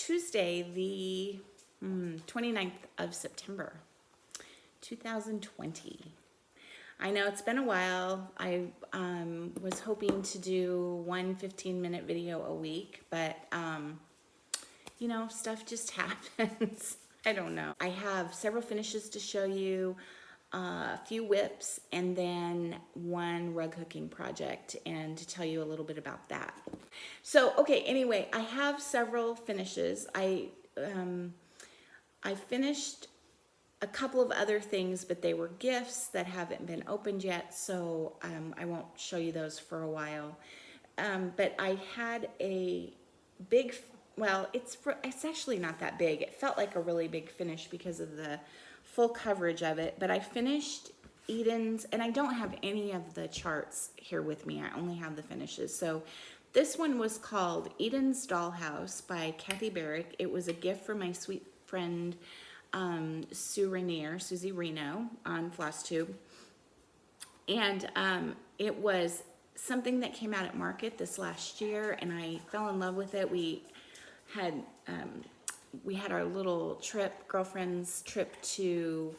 Tuesday, the 29th of September, 2020. I know it's been a while. I was hoping to do one 15-minute video a week, but you know, stuff just happens. I don't know. I have several finishes to show you, a few whips, and then one rug hooking project, and to tell you a little bit about that. So, okay, anyway, I have several finishes. I finished a couple of other things, but they were gifts that haven't been opened yet, so I won't show you those for a while. But I had a big, well, it's actually not that big. It felt like a really big finish because of the full coverage of it, but I finished Eden's, and I don't have any of the charts here with me. I only have the finishes. So this one was called Eden's Dollhouse by Kathy Barrick. It was a gift from my sweet friend Susie Reno on FlossTube. And it was something that came out at market this last year, and I fell in love with it. We had our little trip, girlfriend's trip to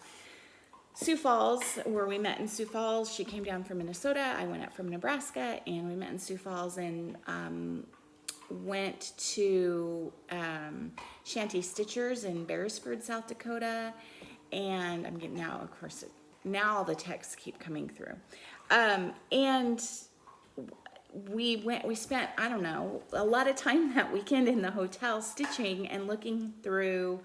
Sioux Falls, where we met in Sioux Falls. She came down from Minnesota. I went up from Nebraska, and we met in Sioux Falls and went to Shanty Stitchers in Beresford, South Dakota. And I'm getting now, of course, now all the texts keep coming through. And we spent, I don't know, a lot of time that weekend in the hotel stitching and looking through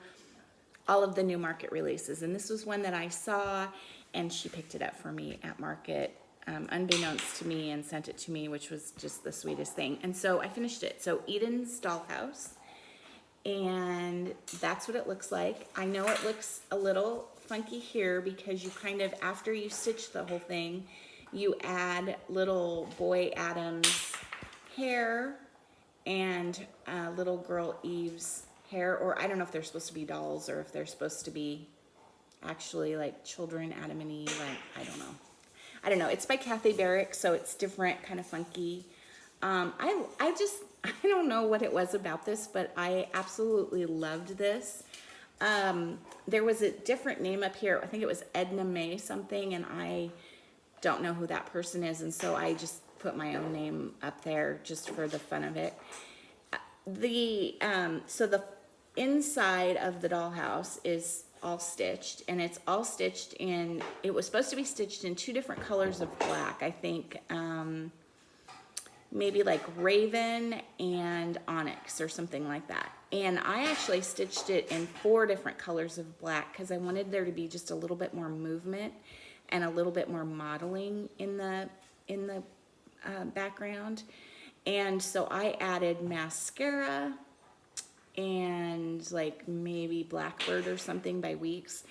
all of the new market releases. And this was one that I saw, and she picked it up for me at market, unbeknownst to me, and sent it to me, which was just the sweetest thing. And so I finished it. So Eden's Dollhouse, and that's what it looks like. I know it looks a little funky here because you kind of, after you stitch the whole thing, you add little boy Adam's hair and little girl Eve's hair, or I don't know if they're supposed to be dolls or if they're supposed to be actually like children, Adam and Eve. I don't know. It's by Kathy Barrick, so it's different, kind of funky. I don't know what it was about this, but I absolutely loved this. There was a different name up here. I think it was Edna May something, and I don't know who that person is, and so I just put my own name up there just for the fun of it. So the inside of the dollhouse is all stitched, and it's all stitched in, it was supposed to be stitched in two different colors of black, I think, maybe like Raven and Onyx or something like that. And I actually stitched it in 4 different colors of black because I wanted there to be just a little bit more movement and a little bit more modeling in the background. And so I added mascara and like maybe Blackbird or something by Weeks.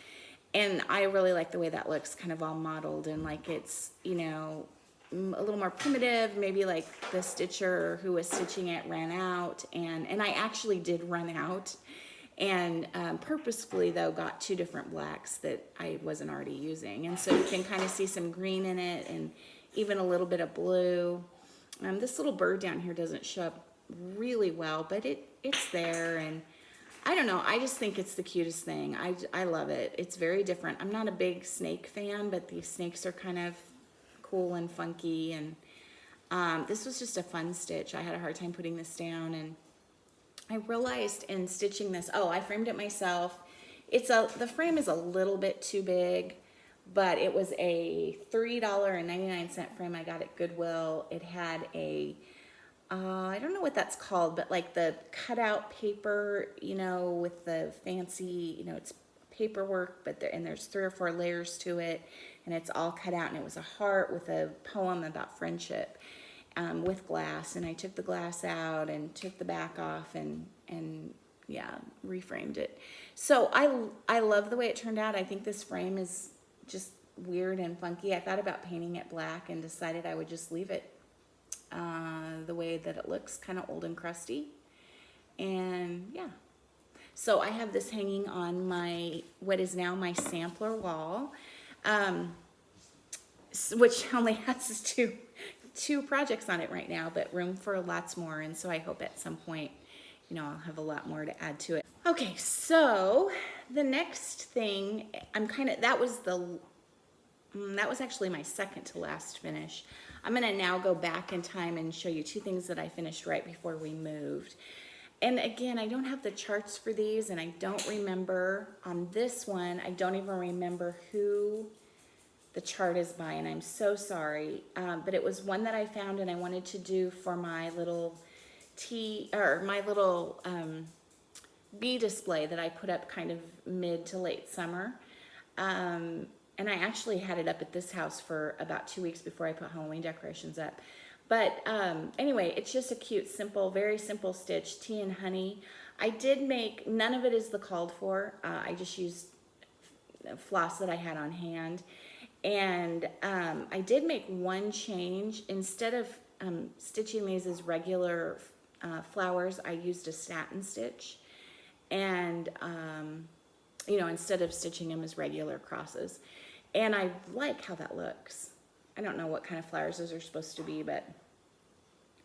And I really like the way that looks, kind of all modeled, and like it's, you know, a little more primitive, maybe like the stitcher who was stitching it ran out, and I actually did run out, and purposefully though got 2 different blacks that I wasn't already using. And so you can kind of see some green in it and even a little bit of blue. This little bird down here doesn't show up really well, but it's there, and I don't know, I just think it's the cutest thing. I love it. It's very different. I'm not a big snake fan, but these snakes are kind of cool and funky, and this was just a fun stitch. I had a hard time putting this down, and I realized in stitching this, oh, I framed it myself. The frame is a little bit too big, but it was a $3.99 frame I got at Goodwill. It had a, I don't know what that's called, but like the cutout paper, you know, with the fancy, you know, it's paperwork, but and there's 3 or 4 layers to it, and it's all cut out, and it was a heart with a poem about friendship. With glass, and I took the glass out and took the back off and yeah, reframed it. So I love the way it turned out. I think this frame is just weird and funky. I thought about painting it black and decided I would just leave it the way that it looks, kind of old and crusty. And yeah, so I have this hanging on my, what is now my sampler wall, which only has two projects on it right now, but room for lots more. And so I hope at some point you know, I'll have a lot more to add to it. Okay, so the next thing, that was actually my second to last finish. I'm gonna now go back in time and show you two things that I finished right before we moved. And again, I don't have the charts for these, and I don't remember on this one, I don't even remember who the chart is by, and I'm so sorry. But it was one that I found and I wanted to do for my little bee display that I put up kind of mid to late summer. And I actually had it up at this house for about 2 weeks before I put Halloween decorations up. But anyway, it's just a cute, simple, very simple stitch, tea and honey. I did make, none of it is the called for. I just used floss that I had on hand. And I did make one change. Instead of stitching these as regular flowers, I used a satin stitch. And, you know, instead of stitching them as regular crosses. And I like how that looks. I don't know what kind of flowers those are supposed to be, but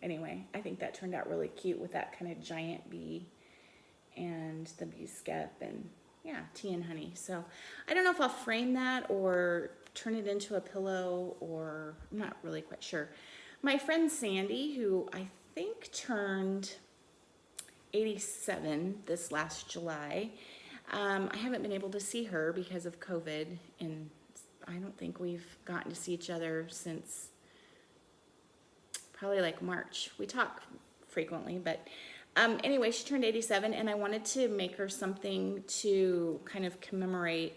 anyway, I think that turned out really cute with that kind of giant bee and the bee skep and yeah, tea and honey. So I don't know if I'll frame that or turn it into a pillow, or I'm not really quite sure. My friend Sandy, who I think turned 87 this last July, I haven't been able to see her because of COVID, and I don't think we've gotten to see each other since probably like March. We talk frequently, but anyway, she turned 87, and I wanted to make her something to kind of commemorate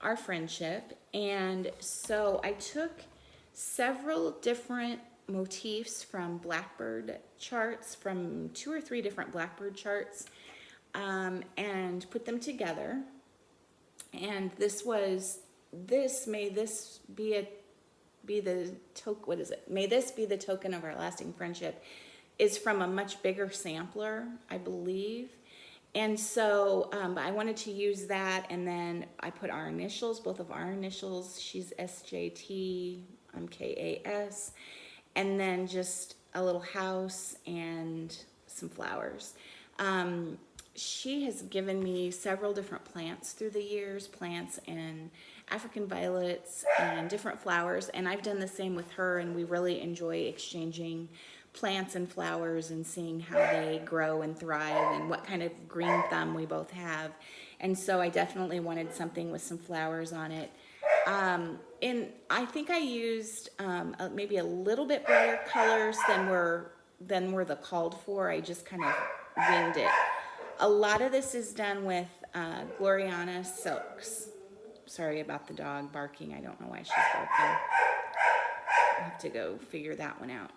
our friendship. And so I took several different motifs from Blackbird charts, from 2 or 3 different Blackbird charts, and put them together. And may this be the token of our lasting friendship, is from a much bigger sampler, I believe. And so I wanted to use that, and then I put our initials, both of our initials. She's SJT, I'm KAS, and then just a little house and some flowers. She has given me several different plants through the years, plants and African violets and different flowers, and I've done the same with her, and we really enjoy exchanging plants and flowers and seeing how they grow and thrive and what kind of green thumb we both have. And so I definitely wanted something with some flowers on it. And I think I used maybe a little bit brighter colors than were the called for. I just kind of winged it. A lot of this is done with Gloriana silks. Sorry about the dog barking. I don't know why she's barking. I'll have to go figure that one out.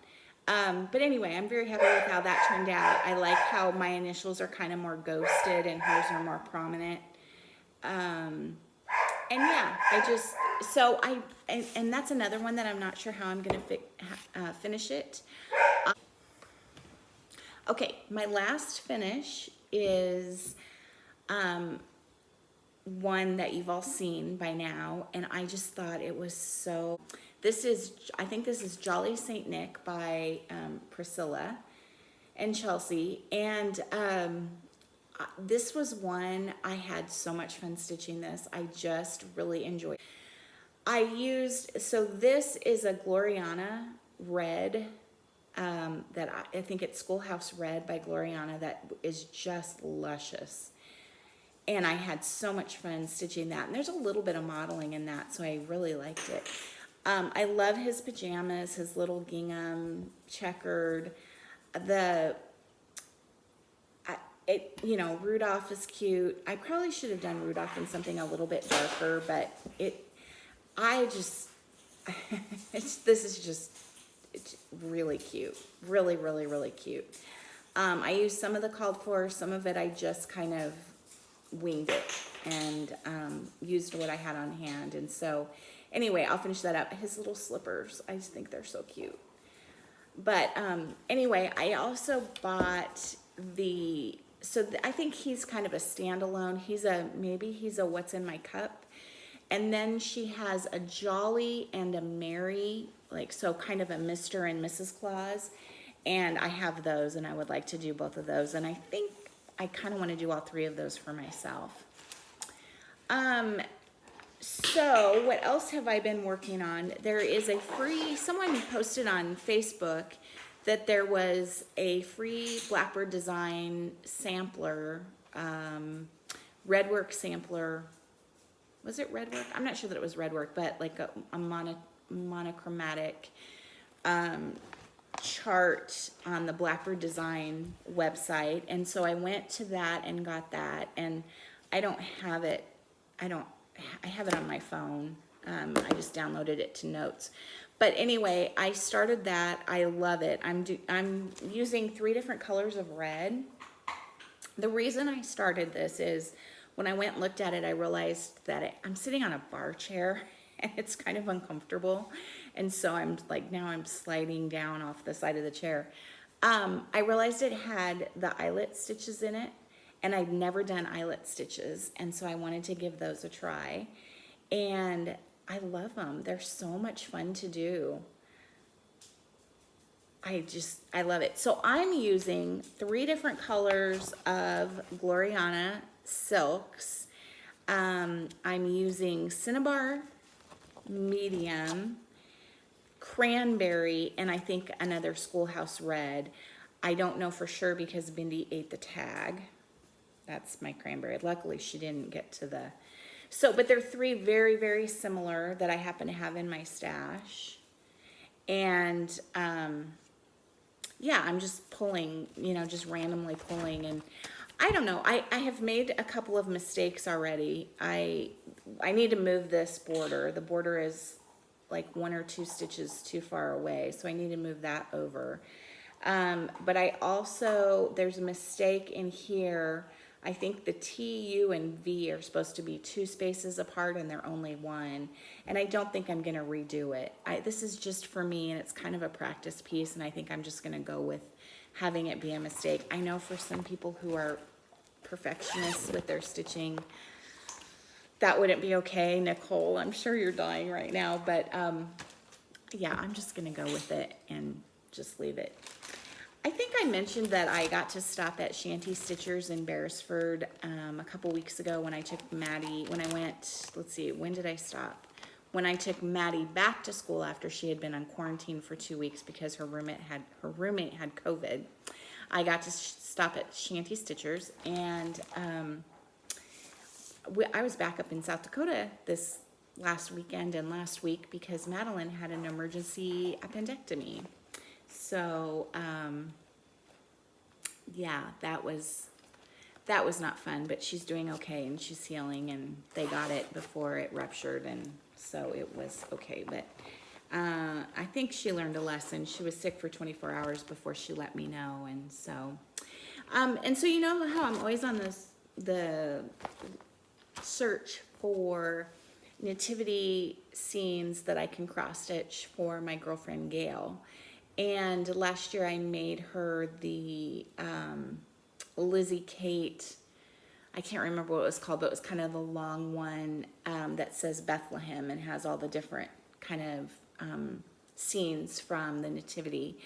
But anyway, I'm very happy with how that turned out. I like how my initials are kind of more ghosted and hers are more prominent. And yeah, and that's another one that I'm not sure how I'm going to finish it. Okay, my last finish is one that you've all seen by now, and I just thought it was so... I think this is Jolly Saint Nick by Priscilla and Chelsea, and this was one I had so much fun stitching this. I just really enjoyed. So this is a Gloriana red, that I think it's Schoolhouse Red by Gloriana, that is just luscious. And I had so much fun stitching that, and there's a little bit of modeling in that, so I really liked it. I love his pajamas, his little gingham, checkered. Rudolph is cute. I probably should have done Rudolph in something a little bit darker, but it's really cute. Really, really, really cute. I used some of the called for, some of it I just kind of winged it and used what I had on hand. And so anyway, I'll finish that up. His little slippers, I just think they're so cute. But anyway, I also bought I think he's kind of a standalone. Maybe he's a What's in My Cup. And then she has a Jolly and a Mary, so kind of a Mr. and Mrs. Claus. And I have those, and I would like to do both of those. And I think I kind of want to do all 3 of those for myself. So what else have I been working on? There is a free, someone posted on Facebook that there was a free Blackbird design sampler, Redwork sampler. Was it Redwork? I'm not sure that it was Redwork, but like a monochromatic chart on the Blackbird design website. And so I went to that and got that, and I don't have it. I have it on my phone. I just downloaded it to Notes. But anyway, I started that. I love it. I'm using 3 different colors of red. The reason I started this is when I went and looked at it, I realized that I'm sitting on a bar chair and it's kind of uncomfortable. And so I'm like, now I'm sliding down off the side of the chair. I realized it had the eyelet stitches in it, and I'd never done eyelet stitches. And so I wanted to give those a try. And I love them. They're so much fun to do. I love it. So I'm using 3 different colors of Gloriana silks. I'm using Cinnabar medium, cranberry, and I think another Schoolhouse red. I don't know for sure because Bindi ate the tag. That's my cranberry. Luckily she didn't get to the... So, but they're 3 very, very similar that I happen to have in my stash. And yeah, I'm just pulling, you know, just randomly pulling. And I don't know, I have made a couple of mistakes already. I need to move this border. The border is like 1 or 2 stitches too far away, so I need to move that over. But I also, there's a mistake in here. I think the T, U, and V are supposed to be 2 spaces apart, and they're only 1. And I don't think I'm gonna redo it. This is just for me, and it's kind of a practice piece, and I think I'm just gonna go with having it be a mistake. I know for some people who are perfectionists with their stitching, that wouldn't be okay. Nicole, I'm sure you're dying right now, but yeah, I'm just gonna go with it and just leave it. I think I mentioned that I got to stop at Shanty Stitchers in Beresford a couple weeks ago when I took Maddie, when I went, let's see, when did I stop? When I took Maddie back to school after she had been on quarantine for 2 weeks because her roommate had COVID. I got to stop at Shanty Stitchers, and I was back up in South Dakota this last weekend and last week because Madeline had an emergency appendectomy. So, yeah, that was not fun, but she's doing okay and she's healing, and they got it before it ruptured, and so it was okay. But I think she learned a lesson. She was sick for 24 hours before she let me know, and so you know how I'm always on the search for nativity scenes that I can cross stitch for my girlfriend Gail. And last year I made her the Lizzie Kate, I can't remember what it was called, but it was kind of the long one that says Bethlehem and has all the different kind of scenes from the nativity.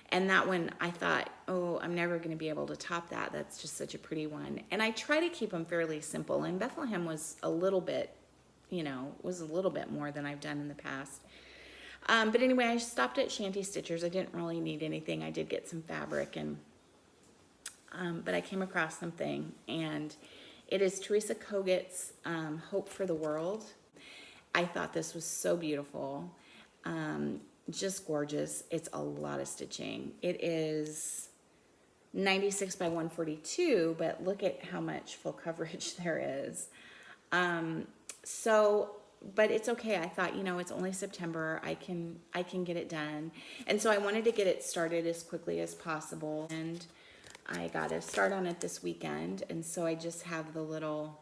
And that one I thought, oh, I'm never going to be able to top that. That's just such a pretty one. And I try to keep them fairly simple. And Bethlehem was a little bit, you know, was a little bit more than I've done in the past. But anyway, I stopped at Shanty Stitchers. I didn't really need anything. I did get some fabric, and but I came across something, and it is Teresa Koget's Hope for the World. I thought this was so beautiful, just gorgeous. It's a lot of stitching. It is 96 by 142, but look at how much full coverage there is. But it's okay. I thought, you know, it's only September. I can get it done. And so I wanted to get it started as quickly as possible. And I got to start on it this weekend. And so I just have the little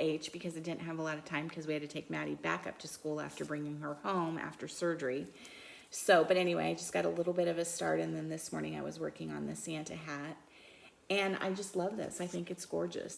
H because I didn't have a lot of time because we had to take Maddie back up to school after bringing her home after surgery. So, but anyway, I just got a little bit of a start. And then this morning I was working on the Santa hat. And I just love this. I think it's gorgeous.